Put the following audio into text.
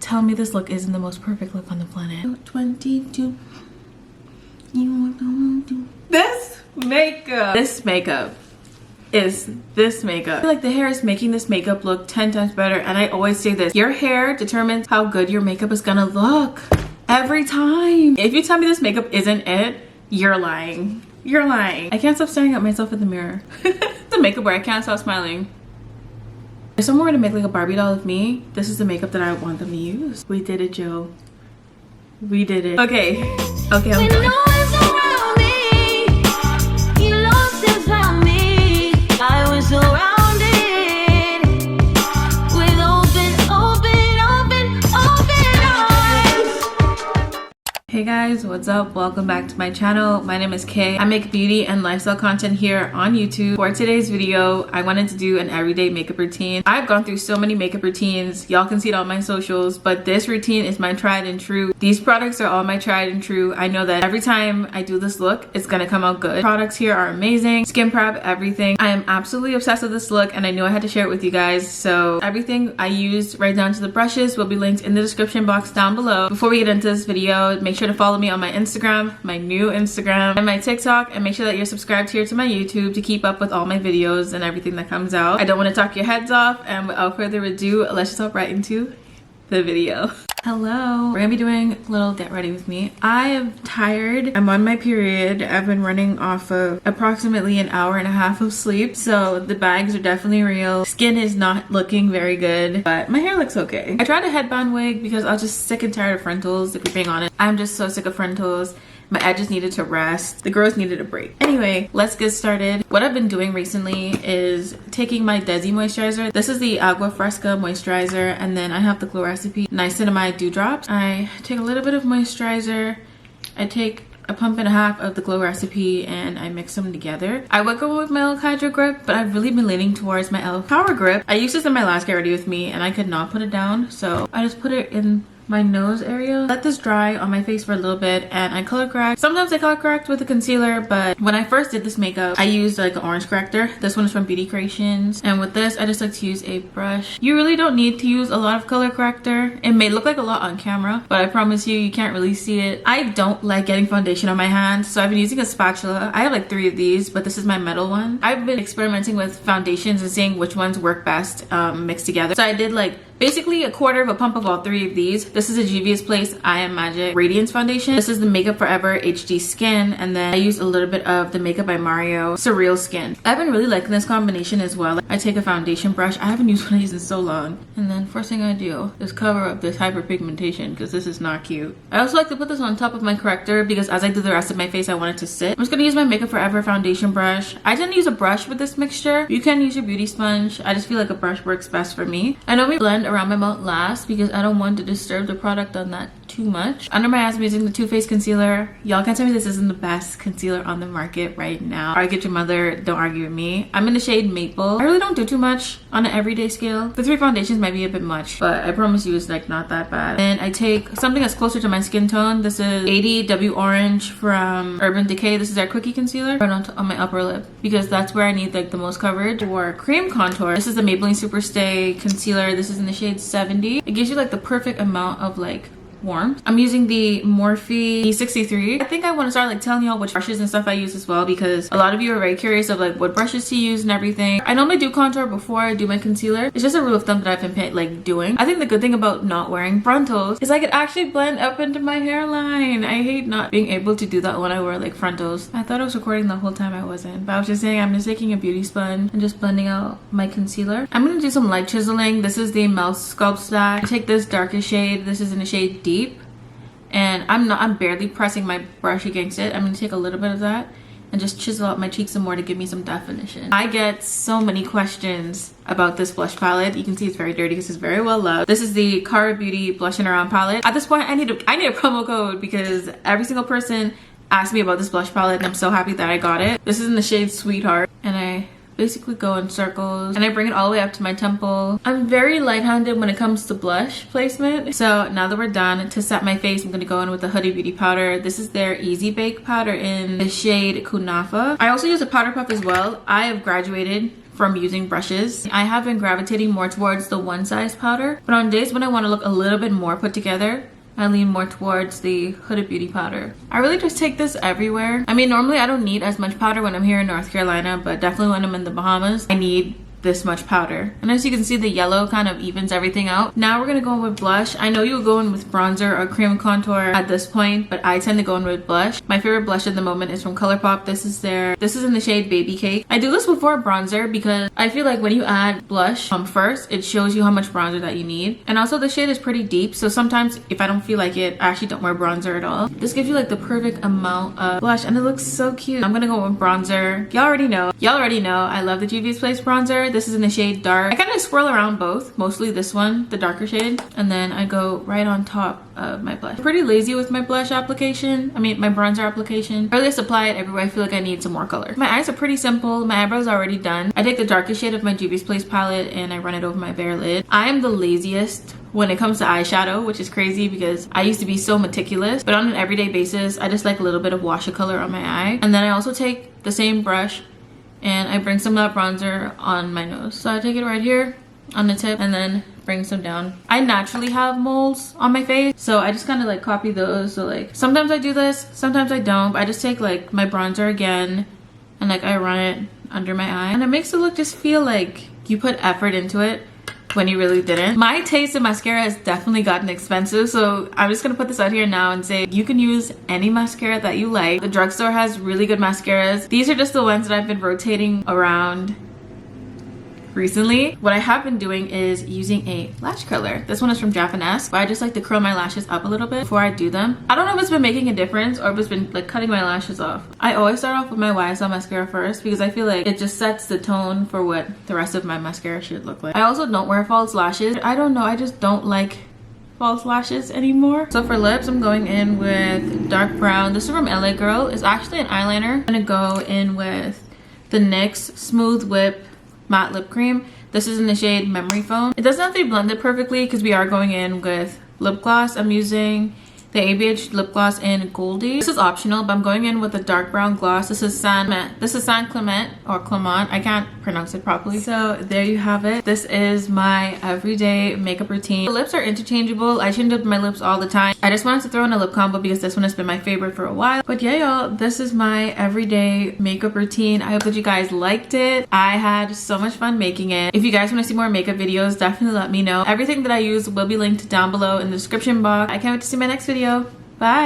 tell me this look isn't the most perfect look on the planet. 22. This makeup is this makeup. I feel like the hair is making this makeup look 10 times better, and I always say this, your hair determines how good your makeup is gonna look every time. If you tell me this makeup isn't it, you're lying. You're lying. I can't stop staring at myself in the mirror. It's a makeup where I can't stop smiling. If someone were to make like a Barbie doll of me, this is the makeup that I want them to use. We did it, Joe. We did it. Okay, I'm going. Hey guys, what's up? Welcome back to my channel. My name is Kay. I make beauty and lifestyle content here on YouTube. For today's video, I wanted to do an everyday makeup routine. I've gone through so many makeup routines. Y'all can see it on my socials, but this routine is my tried and true. These products are all my tried and true. I know that every time I do this look, it's gonna come out good. Products here are amazing. Skin prep, everything. I am absolutely obsessed with this look, and I knew I had to share it with you guys. So everything I used, right down to the brushes, will be linked in the description box down below. Before we get into this video, make sure to follow me on my Instagram, my new Instagram, and my TikTok, and make sure that you're subscribed here to my YouTube to keep up with all my videos and everything that comes out. I don't want to talk your heads off, and without further ado, let's just hop right into the video. Hello, we're gonna be doing a little get ready with me. I am tired. I'm on my period. I've been running off of approximately an hour and a half of sleep, so the bags are definitely real. Skin is not looking very good, but my hair looks okay. I tried a headband wig because I was just sick and tired of frontals, if we're being honest. I'm just so sick of frontals. My edges needed to rest. The girls needed a break. Anyway, let's get started. What I've been doing recently is taking my Desi moisturizer. This is the Agua Fresca moisturizer, and then I have the Glow Recipe Niacinamide Dewdrops. I take a little bit of moisturizer. I take a pump and a half of the Glow Recipe and I mix them together. I would go with my e.l.f. Hydro Grip, but I've really been leaning towards my e.l.f. Power Grip. I used this in my last Get Ready With Me and I could not put it down, so I just put it in my nose area. Let this dry on my face for a little bit and I color correct. Sometimes I color correct with a concealer, but when I first did this makeup, I used like an orange corrector. This one is from Beauty Creations, and with this I just like to use a brush. You really don't need to use a lot of color corrector. It may look like a lot on camera, but I promise you, you can't really see it. I don't like getting foundation on my hands, so I've been using a spatula. I have like 3 of these, but this is my metal one. I've been experimenting with foundations and seeing which ones work best mixed together. So I did like basically a quarter of a pump of all 3 of these. This is a Juvia's Place I Am Magic Radiance Foundation. This is the Makeup Forever HD Skin, and then I used a little bit of the Makeup by Mario Surreal Skin. I've been really liking this combination as well. I take a foundation brush. I haven't used one of these in so long. And then first thing I do is cover up this hyperpigmentation because this is not cute. I also like to put this on top of my corrector because as I do the rest of my face, I want it to sit. I'm just gonna use my Makeup Forever foundation brush. I didn't use a brush with this mixture. You can use your beauty sponge. I just feel like a brush works best for me. I know we blend around my mouth last because I don't want to disturb the product on that too much. Under my eyes, I'm using the Too Faced concealer. Y'all can tell me this isn't the best concealer on the market right now. Argue with your mother, don't argue with me. I'm in the shade Maple. I really don't do too much on an everyday scale. The 3 foundations might be a bit much, but I promise you it's like not that bad. And I take something that's closer to my skin tone. This is 80 W Orange from Urban Decay. This is their Quickie Concealer right on my upper lip because that's where I need like the most coverage. For cream contour, this is the Maybelline Superstay Concealer. This is in the shade 70. It gives you like the perfect amount of like warmth. I'm using the Morphe E63. I think I want to start like telling y'all which brushes and stuff I use as well because a lot of you are very curious of like what brushes to use and everything. I normally do contour before I do my concealer. It's just a rule of thumb that I've been like doing. I think the good thing about not wearing frontals is I could actually blend up into my hairline. I hate not being able to do that when I wear like frontals. I thought I was recording the whole time I wasn't, but I was just saying I'm just taking a beauty sponge and just blending out my concealer. I'm gonna do some light chiseling. This is the Mouth Sculpt Stack. I take this darkest shade. This is in the shade Deep. And I'm barely pressing my brush against it. I'm gonna take a little bit of that and just chisel out my cheeks some more to give me some definition. I get so many questions about this blush palette. You can see it's very dirty because it's very well loved. This is the Cara Beauty Blush and Around palette. At this point, I need a promo code because every single person asked me about this blush palette and I'm so happy that I got it. This is in the shade Sweetheart, and I basically go in circles and I bring it all the way up to my temple. I'm very light-handed when it comes to blush placement. So now that we're done, to set my face, I'm gonna go in with the Huda Beauty powder. This is their Easy Bake powder in the shade Kunafa. I also use a powder puff as well. I have graduated from using brushes. I have been gravitating more towards the one size powder, but on days when I want to look a little bit more put together, I lean more towards the Huda Beauty powder. I really just take this everywhere. I mean, normally I don't need as much powder when I'm here in North Carolina, but definitely when I'm in the Bahamas, I need this much powder. And as you can see, the yellow kind of evens everything out. Now we're gonna go in with blush. I know you'll go in with bronzer or cream contour at this point, but I tend to go in with blush. My favorite blush at the moment is from ColourPop. This is in the shade Baby Cake. I do this before bronzer because I feel like when you add blush first, it shows you how much bronzer that you need. And also the shade is pretty deep, so sometimes if I don't feel like it, I actually don't wear bronzer at all. This gives you like the perfect amount of blush and it looks so cute. I'm gonna go with bronzer. Y'all already know I love the Juvia's Place bronzer. This is in the shade Dark. I kind of swirl around both, mostly this one, the darker shade, and then I go right on top of my blush. I'm pretty lazy with my blush application. I mean, my bronzer application. I really just apply it everywhere I feel like I need some more color. My eyes are pretty simple. My eyebrows are already done. I take the darkest shade of my Juvia's Place palette and I run it over my bare lid. I am the laziest when it comes to eyeshadow, which is crazy because I used to be so meticulous, but on an everyday basis, I just like a little bit of wash of color on my eye. And then I also take the same brush and I bring some of that bronzer on my nose. So I take it right here on the tip and then bring some down. I naturally have moles on my face, so I just kind of like copy those. So like sometimes I do this, sometimes I don't, but I just take like my bronzer again and like I run it under my eye and it makes the look just feel like you put effort into it when you really didn't. My taste in mascara has definitely gotten expensive, so I'm just gonna put this out here now and say you can use any mascara that you like. The drugstore has really good mascaras. These are just the ones that I've been rotating around recently. What I have been doing is using a lash curler. This one is from Japanese, but I just like to curl my lashes up a little bit before I do them. I don't know if it's been making a difference or if it's been like cutting my lashes off. I always start off with my YSL mascara first because I feel like it just sets the tone for what the rest of my mascara should look like. I also don't wear false lashes. I don't know, I just don't like false lashes anymore. So for lips, I'm going in with dark brown. This is from LA Girl. It's actually an eyeliner. I'm gonna go in with the NYX Smooth Whip matte lip cream. This is in the shade Memory Foam. It doesn't have to be blended perfectly because we are going in with lip gloss. I'm using the ABH lip gloss in Goldie. This is optional, but I'm going in with a dark brown gloss. This is San Clement or Clement. I can't pronounce it properly. So there you have it. This is my everyday makeup routine. The lips are interchangeable. I change up my lips all the time. I just wanted to throw in a lip combo because this one has been my favorite for a while. But yeah, y'all, this is my everyday makeup routine. I hope that you guys liked it. I had so much fun making it. If you guys want to see more makeup videos, definitely let me know. Everything that I use will be linked down below in the description box. I can't wait to see my next video. Bye.